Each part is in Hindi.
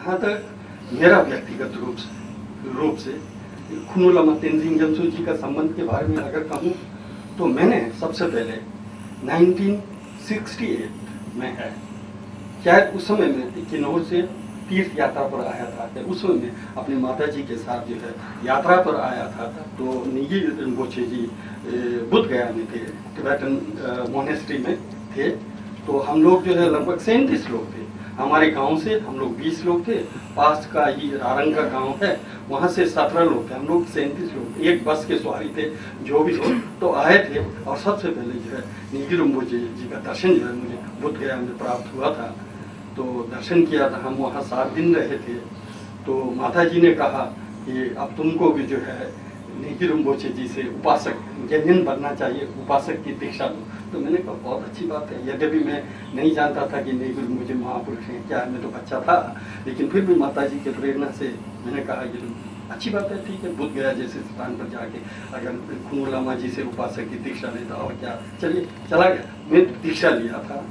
जहाँ तक मेरा व्यक्तिगत रूप से खुनु लामा तेनजिंग जमसो जी का संबंध के बारे में अगर कहूँ तो मैंने सबसे पहले 1968 में है, शायद उस समय में किन्नौर से तीर्थ यात्रा पर आया था। उस समय में अपनी माता जी के साथ जो है यात्रा पर आया था। तो निगी रिम्पोचे जी बुद्ध गया में थे, टिबेटन मोनेस्ट्री में थे। तो हम लोग जो है लगभग 37 लोग थे। हमारे गांव से हम लोग 20 लोग थे, पास का ही रारंग का गांव है, वहाँ से 17 लोग थे। हम लोग 37 लोग, एक बस के सवारी थे जो भी लोग तो आए थे। और सबसे पहले जो है निगी रिम्पोचे जी का दर्शन जो है मुझे बुद्ध गया में प्राप्त हुआ था। तो दर्शन किया था, हम वहाँ 7 दिन रहे थे। तो माता जी ने कहा कि अब तुमको भी जो है निगी रिम्पोचे जी से उपासक जैन बनना चाहिए, उपासक की दीक्षा लो। तो मैंने कहा बहुत अच्छी बात है, यद्यपि मैं नहीं जानता था कि निगी रिम्पोचे महापुरुष हैं, क्या है, मैं तो बच्चा था। लेकिन फिर भी माता जी के प्रेरणा से मैंने कहा कि अच्छी बात है, ठीक है, बुद्ध गया जैसे स्थान पर जाके अगर खुनु लामा जी से उपासक की दीक्षा लेता और क्या, चलिए चला गया। मैं दीक्षा लिया था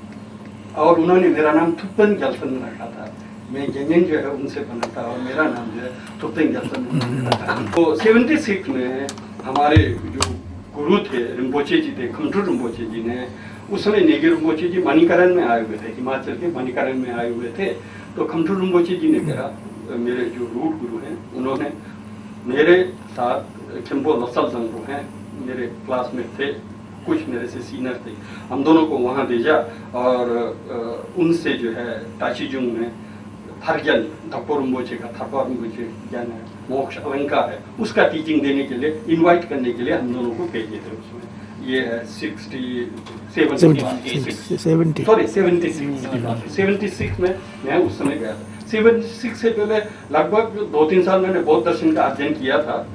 और उन्होंने मेरा नाम थुप्तन ग्याल्सन रखा था। मैं जैन जो है उनसे बना था और मेरा नाम जो है थुप्तन ग्याल्सन रखा था। तो 76 में हमारे जो गुरु थे रिम्पोचे जी थे, खम्टू रिम्पोचे जी ने, उस समय निगी रिम्पोचे जी मणिकरण में आए हुए थे, हिमाचल के मणिकरण में आए हुए थे। तो खम्टू रिम्पोचे जी ने कहा, मेरे जो रूट गुरु हैं, उन्होंने मेरे साथ खिम्पो लसल जंगो हैं, मेरे क्लासमेट थे, कुछ मेरे से सीनियर थे, हम दोनों को वहाँ भेजा और उनसे जो है ताशीजुंग में थरजन धप्पो रिम्पोचे का थप्पो रिम्पोचे ज्ञान है, मोक्ष अलंकार है, उसका टीचिंग देने के लिए, इनवाइट करने के लिए हम दोनों को भेजे थे। उसमें ये है 76 में मैं उस समय गया था। 76 से पहले लगभग 2-3 साल मैंने बौद्ध दर्शन का अध्ययन किया था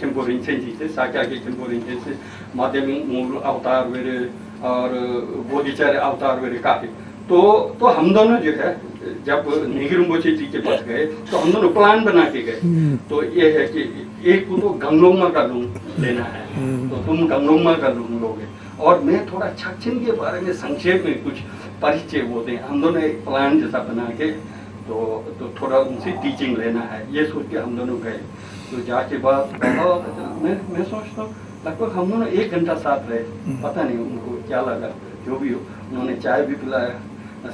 खिम्पो रिम्पोचे जी से, साक्या के खिम्पो रिम्पोचे से, माध्यमिक मूल अवतार वेरे और बोधिचर्य अवतार वेरे काफी। तो हम दोनों जो है जब निगी रिम्पोचे जी के पास गए तो हम दोनों प्लान बना के गए। तो ये है कि एक को तो गंगलोमा का लूम लेना है, तो तुम गंगलोमा का लूम लोगे और मैं थोड़ा छक्षिन के बारे में संक्षेप में कुछ परिचय बोलते हैं। हम दोनों एक प्लान जैसा बना के तो थोड़ा उनसे टीचिंग लेना है, ये सोच के हम दोनों गए। तो जाके बाद मैं सोचता हूँ लगभग हम दोनों 1 घंटा साथ रहे, पता नहीं उनको क्या लगा, जो भी हो। उन्होंने चाय भी पिलाया,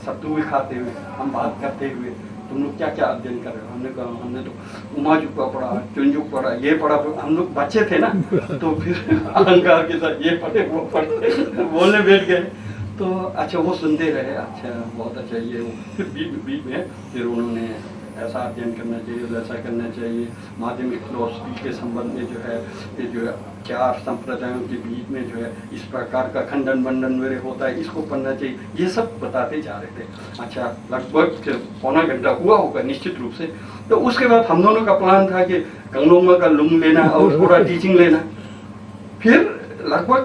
सत्तू भी खाते हुए, हम बात करते हुए, तुम लोग क्या क्या अध्ययन कर रहे हो। हमने कहा हमने तो उमाजुक का पढ़ा, चुंजुक पढ़ा, ये पढ़ा। हम लोग बच्चे थे ना, तो फिर अलंकार के साथ ये पढ़े वो पढ़े बोलने बैठ गए। तो अच्छा वो सुनते रहे, अच्छा बहुत अच्छा ये वो। फिर बीच में फिर उन्होंने ऐसा अध्ययन करना चाहिए, वैसा करना चाहिए, माध्यमिक फिलोसफी के संबंध में जो है ये जो है 4 संप्रदायों के बीच में जो है इस प्रकार का खंडन बंडन मेरे होता है, इसको पढ़ना चाहिए, ये सब बताते जा रहे थे। अच्छा लगभग 1.25 घंटा हुआ होगा निश्चित रूप से। तो उसके बाद हम दोनों का प्लान था कि गंगलोमा का लुंग लेना और थोड़ा टीचिंग लेना। फिर लगभग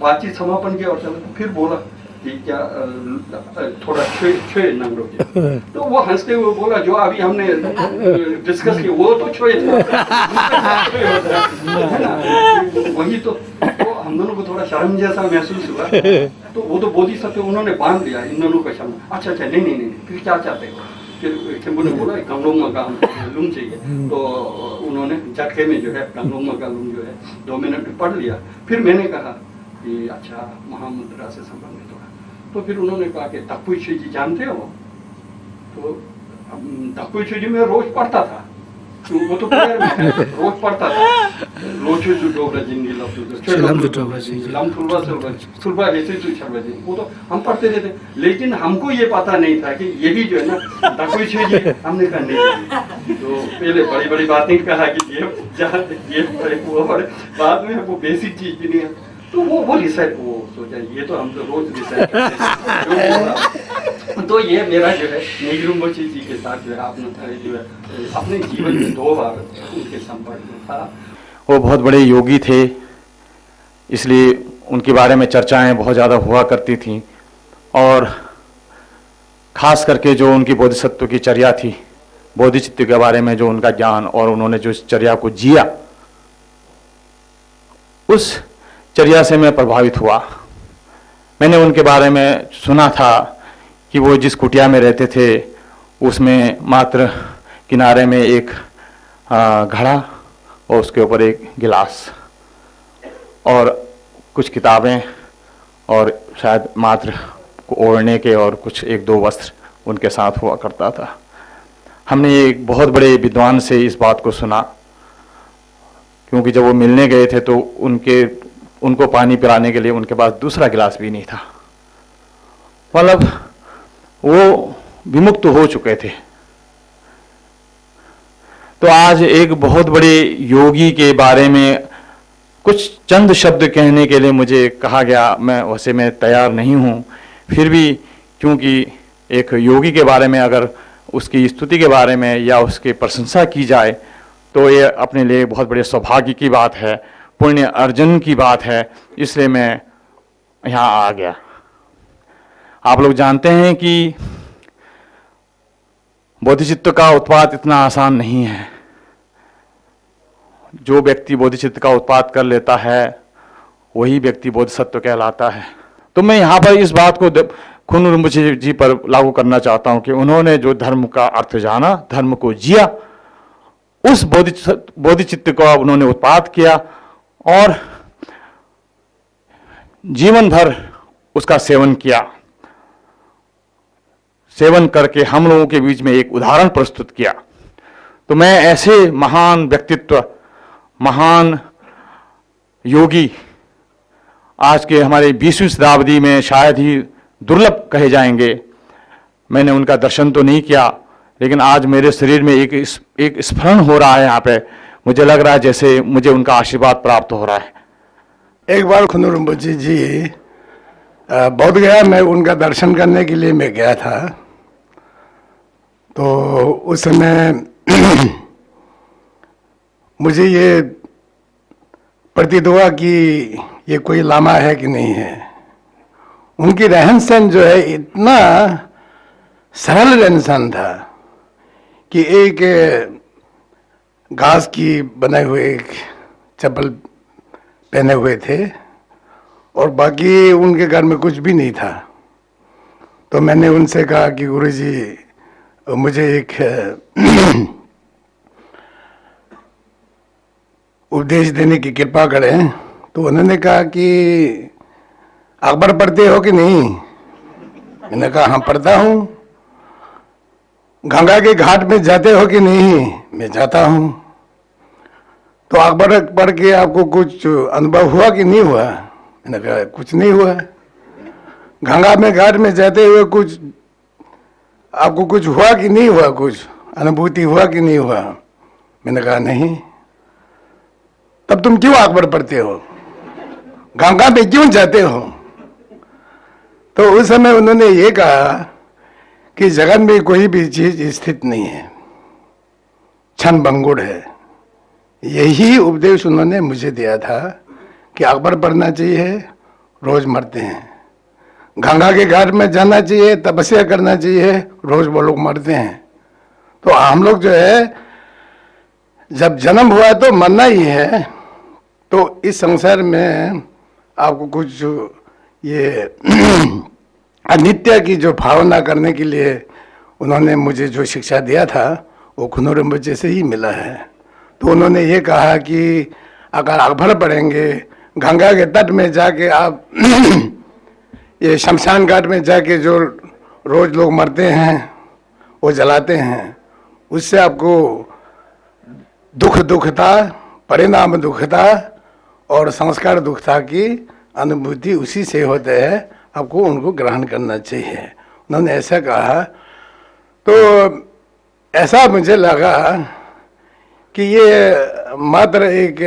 बातचीत समापन किया और चला, फिर बोला कि क्या थोड़ा छुए नंगलो के। तो वो हंसते हुए बोला जो अभी हमने डिस्कस किया वो तो छुए था है ना, वही तो हम दोनों को थोड़ा शर्म जैसा महसूस हुआ। तो वो तो बोधिसत्व उन्होंने बांध लिया इन दोनों का शर्म। अच्छा नहीं फिर क्या चाहते हो। फिर खिम्पो ने बोला गंगलोमा का लुंग चाहिए। तो उन्होंने झटके में जो है गंगलोमा का लुंग जो है 2 मिनट में पढ़ लिया। फिर मैंने कहा कि अच्छा महामुद्रा से संबंधित होगा। तो फिर उन्होंने कहा कि तपुइछे जी जानते हो। तो तपुइछे जी मैं रोज पढ़ता था, तो वो तो प्रेयर में रोज पढ़ता था। लोचो जो डोबरा जिंदी सुलभा ऐसे वो तो हम पढ़ते रहते। लेकिन हमको ये पता नहीं था कि ये भी जो है ना तपुइछे जी हमने कहा नहीं। तो पहले बड़ी बड़ी बातें कहा कि ये पढ़े वो पढ़े, बाद में वो बेसिक चीज भी नहीं है। तो वो रिसर्च वो सोचा ये तो हम तो रोज रिसर्च करते हैं। तो ये मेरा जो है निगी रिम्पोचे जी के साथ जो है आपने जो है अपने जीवन में 2 बार उनके संपर्क में था। वो बहुत बड़े योगी थे, इसलिए उनके बारे में चर्चाएं बहुत ज़्यादा हुआ करती थीं। और ख़ास करके जो उनकी बोधिसत्व की चर्या थी, बोधिचित्त के बारे में जो उनका ज्ञान और उन्होंने जो इस चर्या को जिया, उस चर्या से मैं प्रभावित हुआ। मैंने उनके बारे में सुना था कि वो जिस कुटिया में रहते थे उसमें मात्र किनारे में एक घड़ा और उसके ऊपर एक गिलास और कुछ किताबें और शायद मात्र ओढ़ने के और कुछ एक दो वस्त्र उनके साथ हुआ करता था। हमने एक बहुत बड़े विद्वान से इस बात को सुना, क्योंकि जब वो मिलने गए थे तो उनको पानी पिलाने के लिए उनके पास दूसरा गिलास भी नहीं था। मतलब वो विमुक्त हो चुके थे। तो आज एक बहुत बड़े योगी के बारे में कुछ चंद शब्द कहने के लिए मुझे कहा गया। मैं तैयार नहीं हूं, फिर भी क्योंकि एक योगी के बारे में अगर उसकी स्तुति के बारे में या उसकी प्रशंसा की जाए तो ये अपने लिए बहुत बड़े सौभाग्य की बात है, पुण्य अर्जन की बात है, इसलिए मैं यहाँ आ गया। आप लोग जानते हैं कि बोधिचित्त का उत्पाद इतना आसान नहीं है। जो व्यक्ति बोधिचित्त का उत्पाद कर लेता है वही व्यक्ति बोधिसत्व कहलाता है। तो मैं यहाँ पर इस बात को खुनु रिम्पोचे जी पर लागू करना चाहता हूँ कि उन्होंने जो धर्म का अर्थ जाना, धर्म को जिया, उस बोधिचित्त को उन्होंने उत्पाद किया और जीवन भर उसका सेवन किया। सेवन करके हम लोगों के बीच में एक उदाहरण प्रस्तुत किया। तो मैं ऐसे महान व्यक्तित्व, महान योगी आज के हमारे 20वीं शताब्दी में शायद ही दुर्लभ कहे जाएंगे। मैंने उनका दर्शन तो नहीं किया, लेकिन आज मेरे शरीर में एक स्मरण हो रहा है। यहाँ पे मुझे लग रहा है जैसे मुझे उनका आशीर्वाद प्राप्त हो रहा है। एक बार खुनु रिम्पोचे जी बोध गया, मैं उनका दर्शन करने के लिए मैं गया था। तो उस समय मुझे ये प्रतीत हुआ कि ये कोई लामा है कि नहीं है। उनकी रहन सहन जो है इतना सरल रहन सहन था कि एक घास की बनाए हुए एक चप्पल पहने हुए थे और बाकी उनके घर में कुछ भी नहीं था। तो मैंने उनसे कहा कि गुरुजी मुझे एक उपदेश देने की कृपा करें। तो उन्होंने कहा कि अकबर पढ़ते हो कि नहीं? मैंने कहा हाँ पढ़ता हूँ। गंगा के घाट में जाते हो कि नहीं? मैं जाता हूँ। तो अकबर पढ़ के आपको कुछ अनुभव हुआ कि नहीं हुआ? मैंने कहा कुछ नहीं हुआ। गंगा में घाट में जाते हुए कुछ आपको कुछ हुआ कि नहीं हुआ? कुछ अनुभूति हुआ कि नहीं हुआ? मैंने कहा नहीं। तब तुम क्यों अकबर पढ़ते हो? गंगा में क्यों जाते हो? तो उस समय उन्होंने ये कहा कि जगत में कोई भी चीज स्थित नहीं है, क्षण भंगुर है। यही उपदेश उन्होंने मुझे दिया था कि अकबर पढ़ना चाहिए, रोज मरते हैं। गंगा के घाट में जाना चाहिए, तपस्या करना चाहिए, रोज वो लोग मरते हैं। तो हम लोग जो है जब जन्म हुआ तो मरना ही है। तो इस संसार में आपको कुछ ये अनित्य की जो भावना करने के लिए उन्होंने मुझे जो शिक्षा दिया था वो खुनु रिम्पोचे से ही मिला है। तो उन्होंने ये कहा कि अगर अकबर पढ़ेंगे, गंगा के तट में जाके आप ये शमशान घाट में जाके जो रोज लोग मरते हैं वो जलाते हैं, उससे आपको दुखता, परिणाम दुखता और संस्कार दुखता की अनुभूति उसी से होते हैं। आपको उनको ग्रहण करना चाहिए। उन्होंने ऐसा कहा। तो ऐसा मुझे लगा कि ये मात्र एक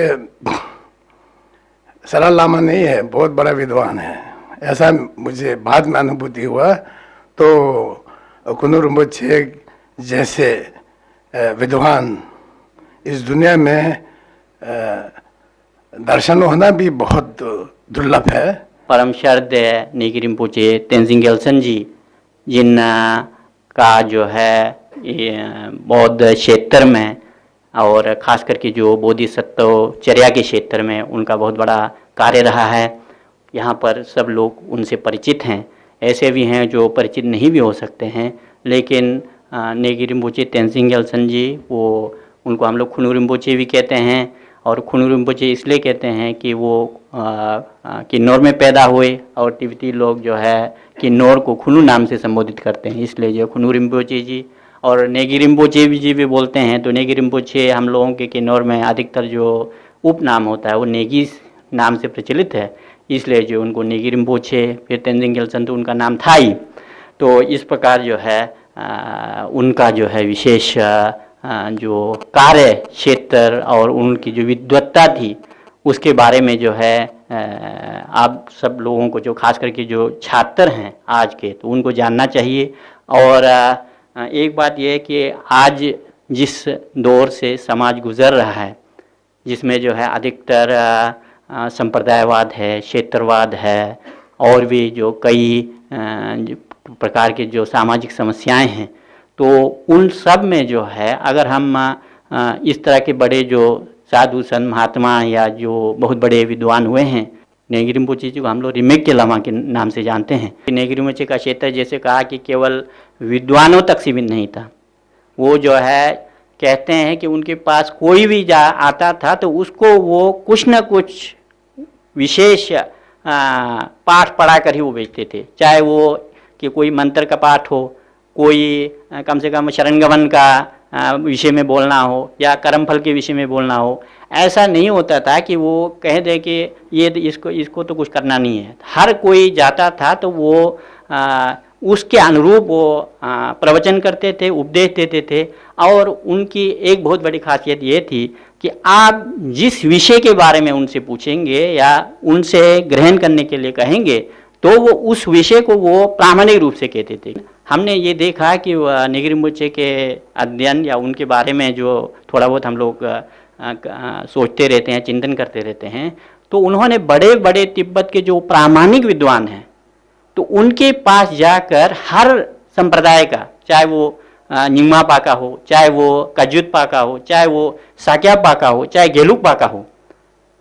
सरल लामा नहीं है, बहुत बड़ा विद्वान है, ऐसा मुझे बाद में अनुभूति हुआ। तो खुनु रिम्पोचे जैसे विद्वान इस दुनिया में दर्शन होना भी बहुत दुर्लभ है। परम श्रद्धेय नीगी रिम्पोचे तेंजिंग गेल्सन जी, जिन का जो है बौद्ध क्षेत्र में और ख़ास करके जो बोधिसत्व चर्या के क्षेत्र में उनका बहुत बड़ा कार्य रहा है। यहाँ पर सब लोग उनसे परिचित हैं। ऐसे भी हैं जो परिचित नहीं भी हो सकते हैं, लेकिन नेगी रिम्पोचे तेंजिंग ग्याल्सन जी, वो उनको हम लोग खुनु रिम्पोचे भी कहते हैं। और खुनु रिम्पोचे इसलिए कहते हैं कि वो किन्नौर में पैदा हुए और तिब्बती लोग जो है किन्नौर को खुनु नाम से संबोधित करते हैं, इसलिए जो खुनु रिम्पोचे जी। और नेगी रिम्पोचे जी भी बोलते हैं, तो नेगी रिम्पोचे हम लोगों के किन्नौर में अधिकतर जो उपनाम होता है वो नेगी नाम से प्रचलित है, इसलिए जो उनको नेगी रिम्पोचे, फिर तेंजिंग ग्याल्सन तो उनका नाम था ही। तो इस प्रकार जो है उनका जो है विशेष जो कार्य क्षेत्र और उनकी जो विद्वत्ता थी उसके बारे में जो है आप सब लोगों को, जो खास करके जो छात्र हैं आज के, तो उनको जानना चाहिए। और एक बात यह है कि आज जिस दौर से समाज गुजर रहा है, जिसमें जो है अधिकतर संप्रदायवाद है, क्षेत्रवाद है और भी जो कई प्रकार के जो सामाजिक समस्याएं हैं, तो उन सब में जो है अगर हम इस तरह के बड़े जो साधु संत महात्मा या जो बहुत बड़े विद्वान हुए हैं, नेगी रिम्पोचे जी को हम लोग रिमेक्य लामा के नाम से जानते हैं। नेगी रिम्पोचे का क्षेत्र जैसे कहा कि केवल विद्वानों तक सीमित नहीं था, वो जो है कहते हैं कि उनके पास कोई भी आता था तो उसको वो कुछ न कुछ विशेष पाठ पढ़ा कर ही वो बेचते थे, चाहे वो कि कोई मंत्र का पाठ हो, कोई कम से कम शरणगमन का विषय में बोलना हो या कर्मफल के विषय में बोलना हो। ऐसा नहीं होता था कि वो कह दे कि ये इसको तो कुछ करना नहीं है। हर कोई जाता था तो वो उसके अनुरूप वो प्रवचन करते थे, उपदेश देते थे। और उनकी एक बहुत बड़ी खासियत ये थी कि आप जिस विषय के बारे में उनसे पूछेंगे या उनसे ग्रहण करने के लिए कहेंगे तो वो उस विषय को वो प्रामाणिक रूप से कहते थे। हमने ये देखा कि नेगी रिम्पोचे के अध्ययन या उनके बारे में जो थोड़ा बहुत हम लोग सोचते रहते हैं, चिंतन करते रहते हैं, तो उन्होंने बड़े बड़े तिब्बत के जो प्रामाणिक विद्वान हैं तो उनके पास जाकर हर संप्रदाय का, चाहे वो निंगमा पाका हो, चाहे वो कज्जुत पाका हो, चाहे वो साक्या पाका हो, चाहे गेलुक पाका हो,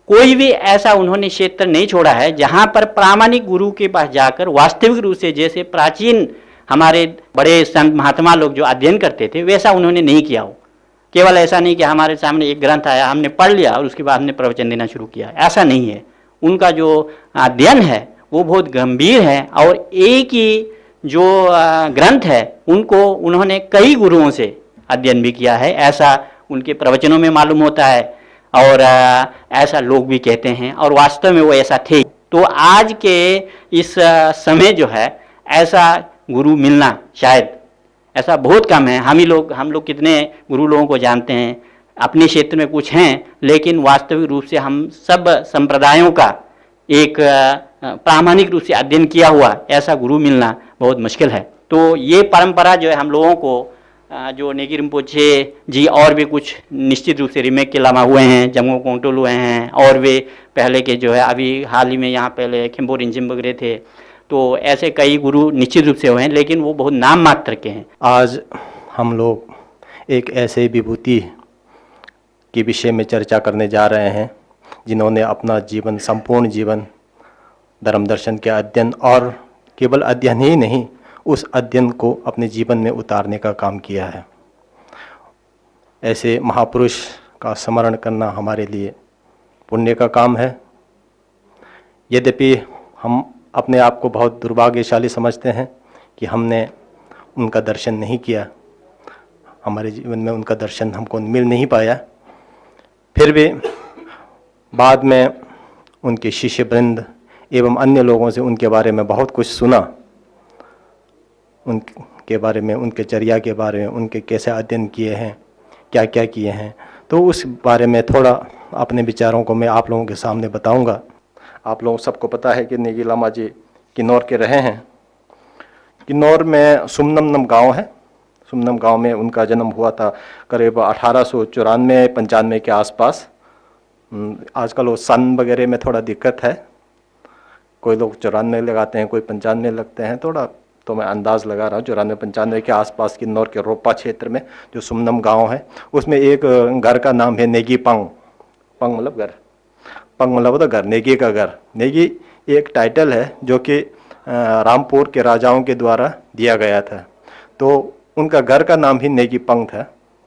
कोई भी ऐसा उन्होंने क्षेत्र नहीं छोड़ा है जहाँ पर प्रामाणिक गुरु के पास जाकर वास्तविक रूप से, जैसे प्राचीन हमारे बड़े संत महात्मा लोग जो अध्ययन करते थे वैसा उन्होंने नहीं किया हो। केवल ऐसा नहीं कि हमारे सामने एक ग्रंथ आया, हमने पढ़ लिया और उसके बाद हमने प्रवचन देना शुरू किया, ऐसा नहीं है। उनका जो अध्ययन है वो बहुत गंभीर है और एक ही जो ग्रंथ है उनको उन्होंने कई गुरुओं से अध्ययन भी किया है, ऐसा उनके प्रवचनों में मालूम होता है और ऐसा लोग भी कहते हैं और वास्तव में वो ऐसा थे। तो आज के इस समय जो है ऐसा गुरु मिलना शायद ऐसा बहुत कम है। हम लोग कितने गुरु लोगों को जानते हैं, अपने क्षेत्र में कुछ हैं, लेकिन वास्तविक रूप से हम सब संप्रदायों का एक प्रामाणिक रूप से अध्ययन किया हुआ ऐसा गुरु मिलना बहुत मुश्किल है। तो ये परंपरा जो है हम लोगों को जो नेगी रिम्पोचे जी और भी कुछ निश्चित रूप से रिमेक के लामा हुए हैं, जंगो कोंगटोल हुए हैं और वे पहले के जो है अभी हाल ही में यहाँ पहले खिम्बो रिंचिम वगैरह थे, तो ऐसे कई गुरु निश्चित रूप से हुए हैं, लेकिन वो बहुत नाम मात्र के हैं। आज हम लोग एक ऐसे विभूति के विषय में चर्चा करने जा रहे हैं जिन्होंने अपना जीवन, संपूर्ण जीवन धर्म दर्शन के अध्ययन और केवल अध्ययन ही नहीं, उस अध्ययन को अपने जीवन में उतारने का काम किया है। ऐसे महापुरुष का स्मरण करना हमारे लिए पुण्य का काम है। यद्यपि हम अपने आप को बहुत दुर्भाग्यशाली समझते हैं कि हमने उनका दर्शन नहीं किया, हमारे जीवन में उनका दर्शन हमको मिल नहीं पाया, फिर भी बाद में उनके शिष्य वृंद एवं अन्य लोगों से उनके बारे में बहुत कुछ सुना, उनके बारे में, उनके चर्या के बारे में, उनके कैसे अध्ययन किए हैं, क्या क्या किए हैं, तो उस बारे में थोड़ा अपने विचारों को मैं आप लोगों के सामने बताऊंगा। आप लोगों सबको पता है कि नेगी लामा जी किन्नौर के रहे हैं। किन्नौर में सुमनम गांव है, सुमनम गांव में उनका जन्म हुआ था करीब 1894-95 के आसपास। आजकल वो सन वगैरह में थोड़ा दिक्कत है, कोई लोग 94 लगाते हैं, कोई 95 लगते हैं, थोड़ा तो मैं अंदाज़ लगा रहा हूँ 94-95 के आसपास किन्नौर के रोपा क्षेत्र में जो सुमनम गांव है, उसमें एक घर का नाम है नेगी पंग। पंग मतलब घर, पंग मतलब तो घर, नेगी का घर। नेगी एक टाइटल है जो कि रामपुर के राजाओं के द्वारा दिया गया था। तो उनका घर का नाम ही नेगीपंग था।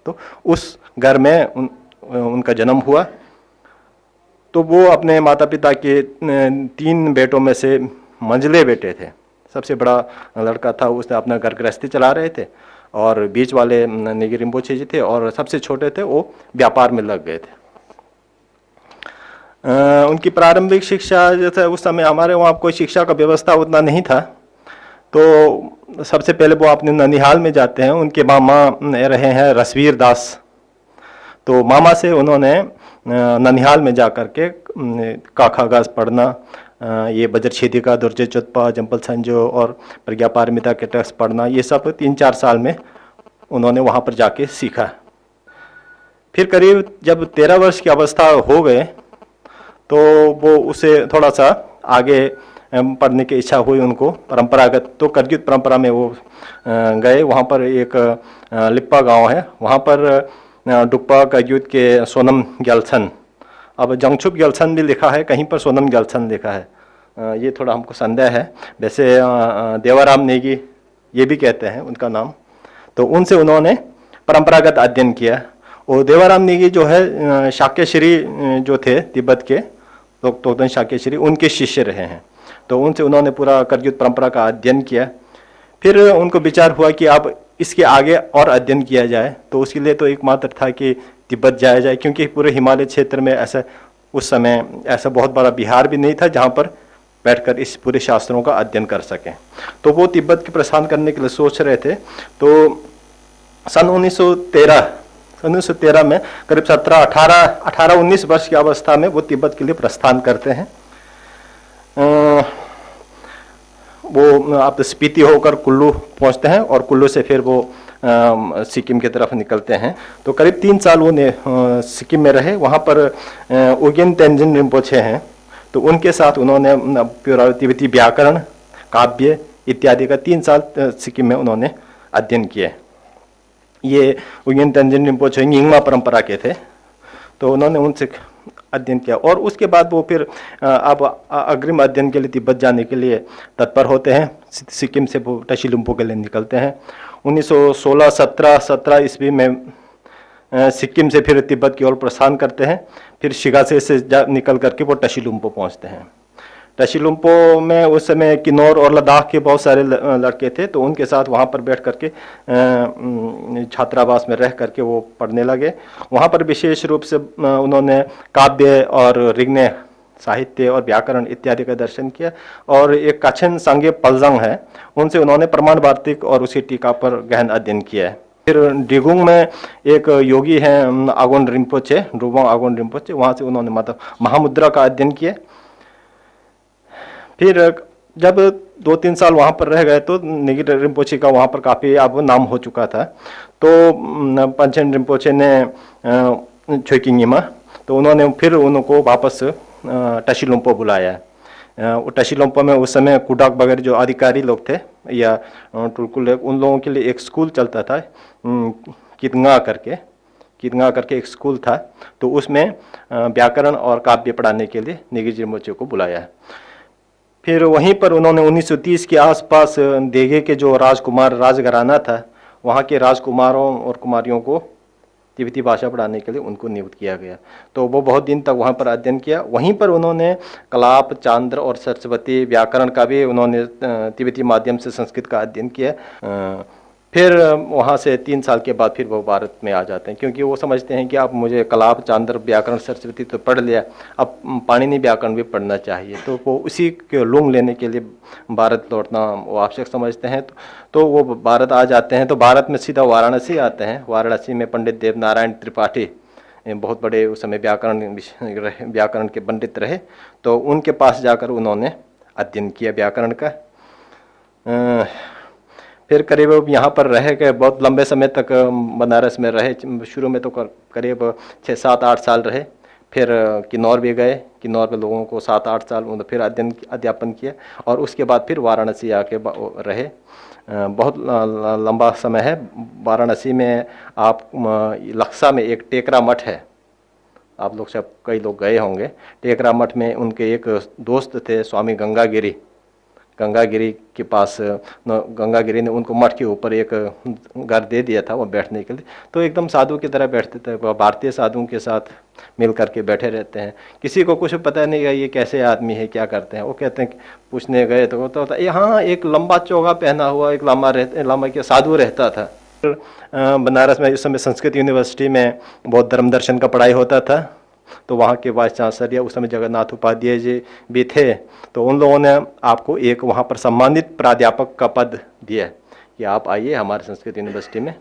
तो उस घर में उनका जन्म हुआ। तो वो अपने माता पिता के 3 बेटों में से मंझले बेटे थे। सबसे बड़ा लड़का था, उसने अपना घर गृहस्थी चला रहे थे, और बीच वाले नेगी रिम्पोछे जी थे, और सबसे छोटे थे वो व्यापार में लग गए थे। उनकी प्रारंभिक शिक्षा जैसे उस समय हमारे वहाँ कोई शिक्षा का व्यवस्था उतना नहीं था, तो सबसे पहले वो अपने ननिहाल में जाते हैं। उनके मामा रहे हैं रसवीर दास। तो मामा से उन्होंने ननिहाल में जा कर के काखा गास पढ़ना, ये बज्रछेदी का दुर्जय चुत्पा, जंपल संजो और प्रज्ञा पारमिता के टेक्स्ट पढ़ना, ये सब 3-4 साल में उन्होंने वहाँ पर जाके सीखा। फिर करीब जब 13 वर्ष की अवस्था हो गए तो वो उसे थोड़ा सा आगे पढ़ने की इच्छा हुई उनको, परंपरागत। तो करगित परंपरा में वो गए। वहाँ पर एक लिप्पा गांव है, वहाँ पर डुक्पा करगित के सोनम ग्यालसन, अब जंगछुप ग्यालसन भी लिखा है, कहीं पर सोनम ग्यालसन लिखा है, ये थोड़ा हमको संदेह है। वैसे देवाराम नेगी ये भी कहते हैं उनका नाम। तो उनसे उन्होंने परंपरागत अध्ययन किया। और देवाराम नेगी जो है शाक्यश्री जो थे तिब्बत के तोकतन शाक्यश्री, उनके शिष्य रहे हैं। तो उनसे उन्होंने पूरा करगित परंपरा का अध्ययन किया। फिर उनको विचार हुआ कि अब इसके आगे और अध्ययन किया जाए। तो उसके लिए तो एकमात्र था कि तिब्बत जाया जाए, क्योंकि पूरे हिमालय क्षेत्र में ऐसा उस समय ऐसा बहुत बड़ा बिहार भी नहीं था जहाँ पर बैठकर इस पूरे शास्त्रों का अध्ययन कर सकें। तो वो तिब्बत के प्रस्थान करने के लिए सोच रहे थे। तो सन 1913 में करीब 18-19 वर्ष की अवस्था में वो तिब्बत के लिए प्रस्थान करते हैं। वो आप स्पीति होकर कुल्लू पहुंचते हैं, और कुल्लू से फिर वो सिक्किम की तरफ निकलते हैं। तो करीब 3 साल वो सिक्किम में रहे। वहाँ पर उगेन तेंजिन रिम्पोछे हैं, तो उनके साथ उन्होंने तिब्बती व्याकरण, काव्य इत्यादि का 3 साल सिक्किम में उन्होंने अध्ययन किए। ये उगेन तेंजिन रिम्पोछे यिंगमा परंपरा के थे, तो उन्होंने उनसे अध्ययन किया। और उसके बाद वो फिर अब अग्रिम अध्ययन के लिए तिब्बत जाने के लिए तत्पर होते हैं। सिक्किम से वो टशीलुम्पो के लिए निकलते हैं। 1916-17 ईस्वी में सिक्किम से फिर तिब्बत की ओर प्रस्थान करते हैं। फिर शिगासे से निकल करके वो टशीलुम्पो पहुंचते हैं। टशीलुम्पो में उस समय किन्नौर और लद्दाख के बहुत सारे लड़के थे, तो उनके साथ वहाँ पर बैठ करके छात्रावास में रह करके वो पढ़ने लगे। वहाँ पर विशेष रूप से उन्होंने काव्य और ऋग्न साहित्य और व्याकरण इत्यादि का दर्शन किया। और एक काछन सांगे पलजंग है, उनसे उन्होंने प्रमाण वार्तिक और उसी टीका पर गहन अध्ययन किया है। फिर डिगुंग में एक योगी हैं आगोन रिम्पोछे, ड्रुबोंग आगोन रिम्पोछे, वहाँ से उन्होंने मतलब महामुद्रा का अध्ययन किया। फिर जब 2-3 साल वहाँ पर रह गए तो नेगी रिम्पोछे का वहाँ पर काफ़ी अब नाम हो चुका था। तो पंचेन रिम्पोछे ने छोइकिंगिमा, तो उन्होंने फिर उनको वापस टशीलुम्पो बुलाया। टशीलुम्पो में उस समय कुडाक वगैरह जो अधिकारी लोग थे या टुलकुल, उन लोगों के लिए एक स्कूल चलता था कितंगा करके एक स्कूल था। तो उसमें व्याकरण और काव्य पढ़ाने के लिए नेगी रिम्पोछे को बुलाया। फिर वहीं पर उन्होंने 1930 के आसपास देगे के जो राजकुमार राजघराना था, वहाँ के राजकुमारों और कुमारियों को तिब्बती भाषा पढ़ाने के लिए उनको नियुक्त किया गया। तो वो बहुत दिन तक वहाँ पर अध्ययन किया। वहीं पर उन्होंने कलाप, चांद्र और सरस्वती व्याकरण का भी उन्होंने तिब्बती माध्यम से संस्कृत का अध्ययन किया। फिर वहाँ से 3 साल के बाद फिर वो भारत में आ जाते हैं, क्योंकि वो समझते हैं कि आप मुझे कलाप, चांद्र, व्याकरण, सरस्वती तो पढ़ लिया, अब पाणिनि व्याकरण भी पढ़ना चाहिए। तो वो उसी के लुंग लेने के लिए भारत लौटना वो आवश्यक समझते हैं। तो वो भारत आ जाते हैं। तो भारत में सीधा वाराणसी आते हैं। वाराणसी में पंडित देवनारायण त्रिपाठी बहुत बड़े उस समय व्याकरण के पंडित रहे, तो उनके पास जाकर उन्होंने अध्ययन किया व्याकरण का। फिर करीब यहाँ पर रह गए, बहुत लंबे समय तक बनारस में रहे। शुरू में तो करीब 6-7-8 साल रहे। फिर किन्नौर भी गए, किन्नौर में लोगों को 7-8 साल फिर अध्यापन किया। और उसके बाद फिर वाराणसी आके रहे। बहुत लंबा समय है। वाराणसी में आप लक्सा में एक टेकरा मठ है, आप लोग सब कई लोग गए होंगे। टेकरा मठ में उनके एक दोस्त थे स्वामी गंगागिरी गंगागिरी के पास गंगागिरी ने उनको मठ के ऊपर एक घर दे दिया था वो बैठने के लिए। तो एकदम साधु की तरह बैठते थे, भारतीय साधुओं के साथ मिल करके बैठे रहते हैं। किसी को कुछ पता नहीं है ये कैसे आदमी है, क्या करते हैं। वो कहते हैं पूछने गए तो होता होता यहाँ एक लंबा चोगा पहना हुआ एक लामा के साधु रहता था। बनारस में इस समय संस्कृत यूनिवर्सिटी में बौद्ध धर्म दर्शन का पढ़ाई होता था, तो वहाँ के वाइस चांसलर या उस समय जगन्नाथ उपाध्याय जी भी थे। तो उन लोगों ने आपको एक वहाँ पर सम्मानित प्राध्यापक का पद दिया कि आप आइए हमारे संस्कृत यूनिवर्सिटी में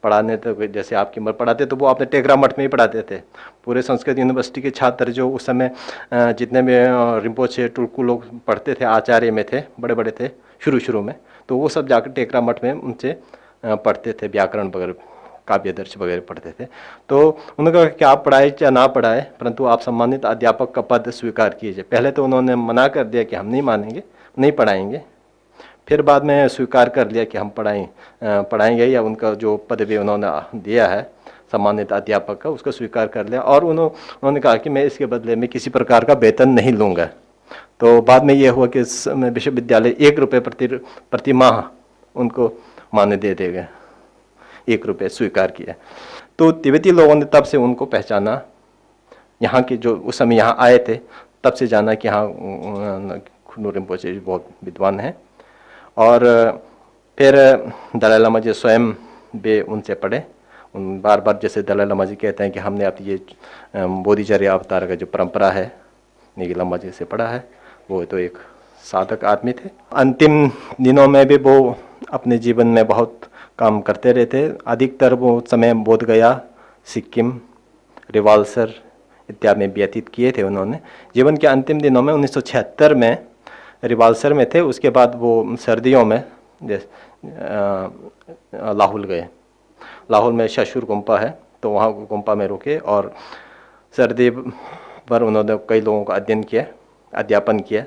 पढ़ाने। तो जैसे आपकी उम्र पढ़ाते तो वो आपने टेकरा मठ में ही पढ़ाते थे। पूरे संस्कृत यूनिवर्सिटी के छात्र जो उस समय जितने भी रिम्पोचे टुल्कू लोग पढ़ते थे, आचार्य में थे, बड़े बड़े थे शुरू में, तो वो सब जाकर टेकरा मठ में उनसे पढ़ते थे, व्याकरण वगैरह काव्यदर्श वगैरह पढ़ते थे। तो उन्होंने कहा कि आप पढ़ाए या ना पढ़ाए परंतु आप सम्मानित अध्यापक का पद स्वीकार कीजिए। पहले तो उन्होंने मना कर दिया कि हम नहीं मानेंगे, नहीं पढ़ाएंगे। फिर बाद में स्वीकार कर लिया कि हम पढ़ाएंगे या उनका जो पदवी उन्होंने दिया है सम्मानित अध्यापक का उसको स्वीकार कर लिया। और उन्होंने कहा कि मैं इसके बदले में किसी प्रकार का वेतन नहीं लूँगा। तो बाद में ये हुआ कि विश्वविद्यालय 1 रुपये प्रति माह उनको मान्य दे देगा, 1 रुपये स्वीकार किया। तो तिब्बती लोगों ने तब से उनको पहचाना, यहाँ के जो उस समय यहाँ आए थे तब से जाना कि हाँ खुनू रिम्पोचे बहुत विद्वान हैं। और फिर दलाई लामा जी स्वयं भी उनसे पढ़े। उन बार बार जैसे दलाई लामा जी कहते हैं कि हमने अब ये बोधिचर्या अवतार का जो परंपरा है नेगी लामा जी से पढ़ा है। वो तो एक साधक आदमी थे। अंतिम दिनों में भी वो अपने जीवन में बहुत काम करते रहते। अधिकतर वो समय बोध गया, सिक्किम, रिवाल्सर इत्यादि में व्यतीत किए थे उन्होंने। जीवन के अंतिम दिनों में 1976 में रिवाल्सर में थे। उसके बाद वो सर्दियों में लाहौल गए। लाहौल में शशुर गुम्पा है तो वहाँ गुम्पा में रुके और सर्दी पर उन्होंने कई लोगों का अध्यापन किया।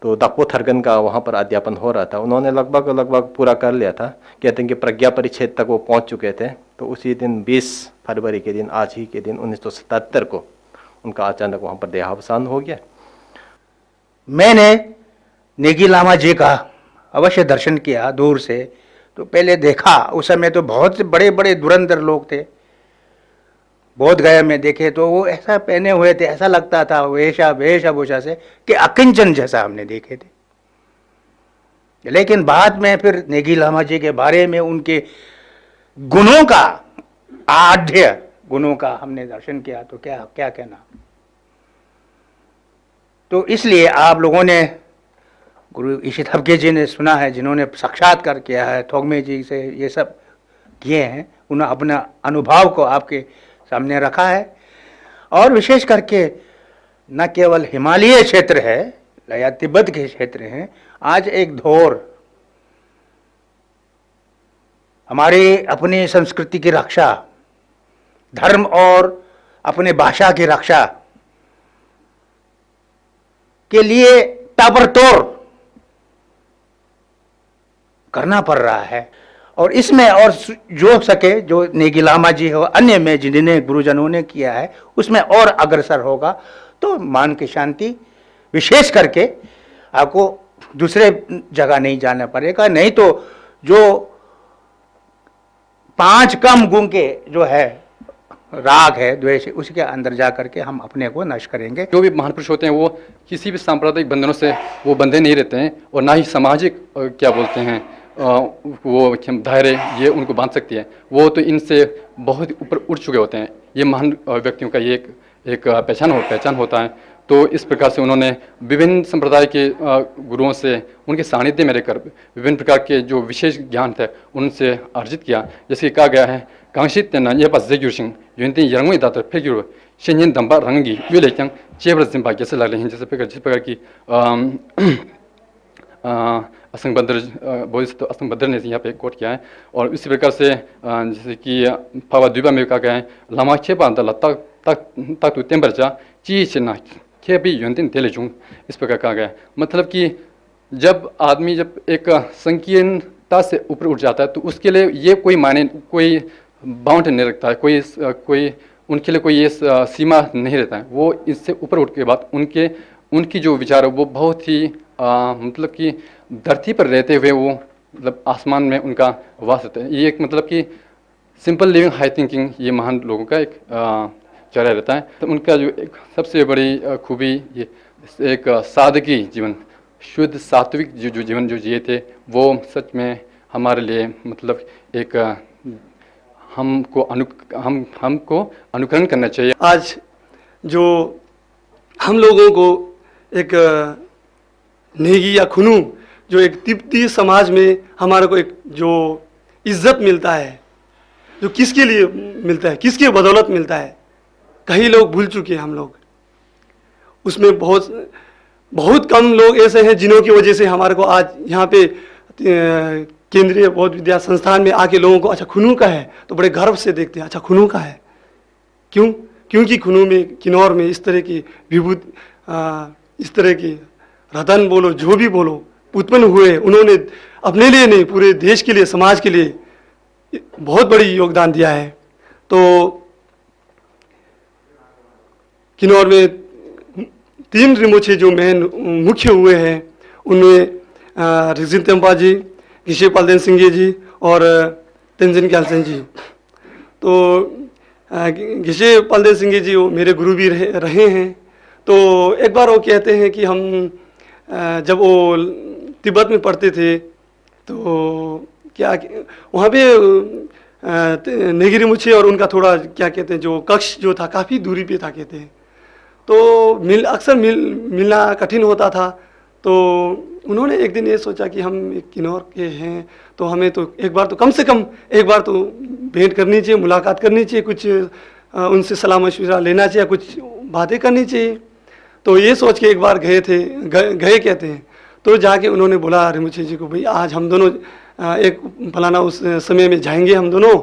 तो दापो थरगन का वहाँ पर अध्यापन हो रहा था। उन्होंने लगभग पूरा कर लिया था। कहते हैं कि प्रज्ञा परिच्छेद तक वो पहुँच चुके थे। तो उसी दिन 20 फरवरी के दिन, आज ही के दिन 1977 को उनका अचानक वहाँ पर देहावसान हो गया। मैंने नेगी लामा जी का अवश्य दर्शन किया दूर से। तो पहले देखा, उस समय तो बहुत बड़े बड़े धुरंधर लोग थे। बोध गया में देखे तो वो ऐसा पहने हुए थे, ऐसा लगता था वेशभूषा से कि अकिंचन जैसा हमने देखे थे। लेकिन बाद में फिर नेगी लामा जी के बारे में उनके गुणों का, आढ़ गुणों का हमने दर्शन किया तो क्या कहना। तो इसलिए आप लोगों ने, गुरु ईशित हबके जी ने सुना है, जिन्होंने साक्षात्कार किया है, थोगमे जी से ये सब किए हैं, उन्होंने अपना अनुभव को आपके सामने रखा है। और विशेष करके न केवल हिमालय क्षेत्र है या तिब्बत के क्षेत्र हैं, आज एक दौर हमारी अपनी संस्कृति की रक्षा, धर्म और अपने भाषा की रक्षा के लिए ताबड़तोड़ करना पड़ रहा है। और इसमें और जो सके, जो नेगी लामा जी हो, अन्य में जिन्हें गुरुजनों ने किया है, उसमें और अग्रसर होगा तो मान की शांति। विशेष करके आपको दूसरे जगह नहीं जाना पड़ेगा, नहीं तो जो 5 कम गुण के जो है राग है, द्वेष, उसके अंदर जा करके हम अपने को नष्ट करेंगे। जो भी महान पुरुष होते हैं वो किसी भी सांप्रदायिक बंधनों से वो बंधे नहीं रहते हैं और ना ही सामाजिक क्या बोलते हैं वो दायरे ये उनको बांध सकती है। वो तो इनसे बहुत ऊपर उठ चुके होते हैं। ये महान व्यक्तियों का ये एक पहचान होता है। तो इस प्रकार से उन्होंने विभिन्न संप्रदाय के गुरुओं से उनके सानिध्य में रहकर विभिन्न प्रकार के जो विशेष ज्ञान थे उनसे अर्जित किया। जैसे कहा गया है, कांशित तेना ये पास जेग्युरसिंग युनती यरंगुई दातर फिर शेंजन दंबा रंगी ये लेचंग चेबर जिम्बा जैसे लग रहे हैं। जिस प्रकार की असंगभद्र बोधिसत्व असंगभद्र ने यहाँ पे कोट किया है। और इसी प्रकार से जैसे कि फावा द्वीपा में कहा गया है, लामा खेपा अंतला तक तु तेम्बरचा ची चिन्ना खेपी युनतिन तेलेचुंग, इस प्रकार कहा गया है। मतलब कि जब आदमी जब एक संकीर्णता से ऊपर उठ जाता है तो उसके लिए ये कोई मायने, कोई बाउंड नहीं रखता है, कोई उनके लिए कोई ये सीमा नहीं रहता है। वो इससे ऊपर उठ के बाद उनकी जो विचार है वो बहुत ही मतलब कि धरती पर रहते हुए वो मतलब आसमान में उनका वास होता है। ये एक मतलब कि सिंपल लिविंग हाई थिंकिंग ये महान लोगों का एक चेहरा रहता है। तो उनका जो एक सबसे बड़ी खूबी ये एक सादगी जीवन, शुद्ध सात्विक जो जीवन जो जिए थे, वो सच में हमारे लिए मतलब एक हमको अनुकरण करना चाहिए। आज जो हम लोगों को एक नेगी या खुनू जो एक तिब्बती समाज में हमारे को एक जो इज्जत मिलता है, जो किसके लिए मिलता है, किसके बदौलत मिलता है, कई लोग भूल चुके हैं हम लोग। उसमें बहुत कम लोग ऐसे हैं जिन्हों की वजह से हमारे को आज यहाँ पे केंद्रीय बौद्ध विद्या संस्थान में आके लोगों को अच्छा खुनू का है तो बड़े गर्व से देखते हैं, अच्छा खुनू का है। क्यों? क्योंकि खुनू में, किन्नौर में इस तरह की विभूति, इस तरह की रतन बोलो, जो भी बोलो, उत्पन्न हुए। उन्होंने अपने लिए नहीं, पूरे देश के लिए, समाज के लिए बहुत बड़ी योगदान दिया है। तो किन्नौर में 3 रिम्पोछे जो मेन मुख्य हुए हैं, उनमें रिगजिन तेंपा जी, गिशे पालदेन सिंह जी और तेंजिन ग्यालसन जी। तो गिशे पालदेन सिंह जी वो मेरे गुरु भी रहे हैं। तो एक बार वो कहते हैं कि हम जब वो तिब्बत में पढ़ते थे तो क्या वहाँ पे नेगी रिम्पोछे और उनका थोड़ा क्या कहते हैं जो कक्ष जो था काफ़ी दूरी पे था कहते हैं। तो अक्सर मिलना कठिन होता था। तो उन्होंने एक दिन ये सोचा कि हम किन्नौर के हैं तो हमें तो एक बार तो कम से कम एक बार तो भेंट करनी चाहिए, मुलाकात करनी चाहिए, कुछ उनसे सलाह मशविरा लेना चाहिए, कुछ बातें करनी चाहिए। तो ये सोच के एक बार गए कहते हैं। तो जाके उन्होंने बोला रिम्पोछे जी को, भाई आज हम दोनों एक फलाना उस समय में जाएंगे हम दोनों।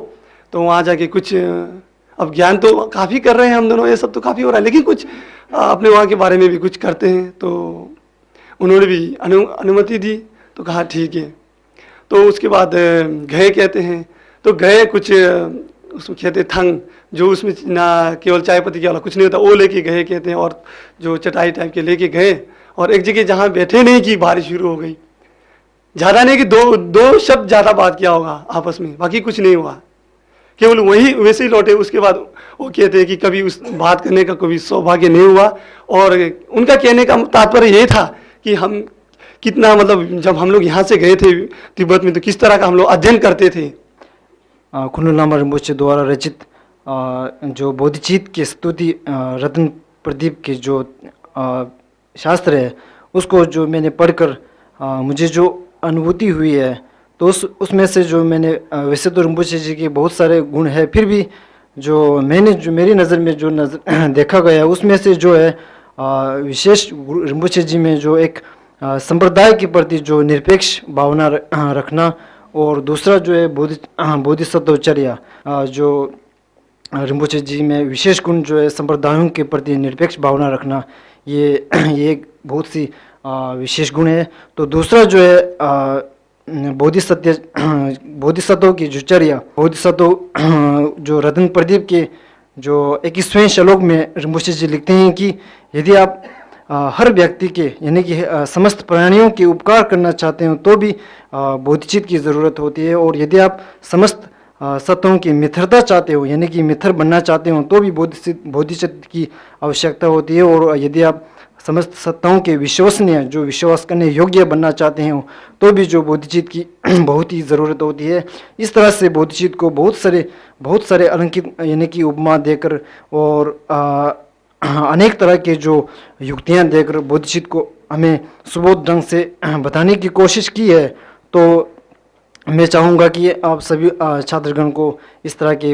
तो वहाँ जाके कुछ अब ज्ञान तो काफ़ी कर रहे हैं हम दोनों, ये सब तो काफ़ी हो रहा है, लेकिन कुछ अपने वहाँ के बारे में भी कुछ करते हैं। तो उन्होंने भी अनुमति दी। तो कहा ठीक है। तो उसके बाद गए कहते हैं। तो गए कुछ उसमें कहते थंग, जो उसमें ना केवल चाय पत्ती के वाला कुछ नहीं होता, वो लेके गए कहते हैं। और जो चटाई टाइप के लेके गए और एक जगह जहाँ बैठे नहीं कि बारिश शुरू हो गई। ज़्यादा नहीं कि दो शब्द ज़्यादा बात किया होगा आपस में, बाकी कुछ नहीं हुआ, केवल वही वैसे ही लौटे। उसके बाद वो कहते हैं कि कभी उस बात करने का कभी सौभाग्य नहीं हुआ। और उनका कहने का तात्पर्य ये था कि हम कितना मतलब जब हम लोग यहाँ से गए थे तिब्बत में तो किस तरह का हम लोग अध्ययन करते थे। खुनू लामा रिम्पोछे द्वारा रचित जो बोधिचित्त की स्तुति रत्न प्रदीप के जो शास्त्र है, उसको जो मैंने पढ़कर मुझे जो अनुभूति हुई है, तो उसमें से जो मैंने वैसे तो रिम्पोछे जी के बहुत सारे गुण है, फिर भी जो मेरी नज़र में जो देखा गया उसमें से जो है विशेष रिम्पोछे जी में जो एक संप्रदाय के प्रति जो निरपेक्ष भावना रखना, और दूसरा जो है बोधिसत्वचर्या, जो रिम्पोछे जी में विशेष गुण जो है संप्रदायों के प्रति निरपेक्ष भावना रखना, ये एक बहुत सी विशेष गुण है। तो दूसरा जो है बोधिसत्व की जो चर्या, बोधिसत्व जो रत्न प्रदीप के जो 21वें श्लोक में रिम्पोछे जी लिखते हैं कि यदि आप हर व्यक्ति के यानी कि समस्त प्राणियों के उपकार करना चाहते हो तो भी बोधिचित्त की ज़रूरत होती है, और यदि आप समस्त सत्यों की मित्रता चाहते हो यानी कि मित्र बनना चाहते हो तो भी बोधिचित्त की आवश्यकता होती है, और यदि आप समस्त सत्ताओं के विश्वसनीय जो विश्वास करने योग्य बनना चाहते हैं तो भी जो बोधिचित्त की बहुत ही ज़रूरत होती है। इस तरह से बोधिचित्त को बहुत सारे अलंकित यानी कि उपमा देकर और अनेक तरह के जो युक्तियां देकर बोधिचित्त को हमें सुबोध ढंग से बताने की कोशिश की है। तो मैं चाहूँगा कि आप सभी छात्रगण को इस तरह के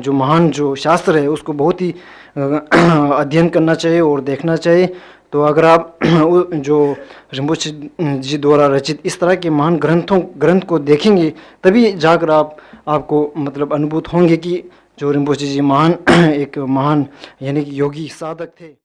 जो महान जो शास्त्र है उसको बहुत ही अध्ययन करना चाहिए और देखना चाहिए। तो अगर आप जो रिम्पोछे जी द्वारा रचित इस तरह के महान ग्रंथ को देखेंगे तभी जाकर आपको मतलब अनुभूत होंगे कि जो रिम्पोछे जी एक महान यानी कि योगी साधक थे।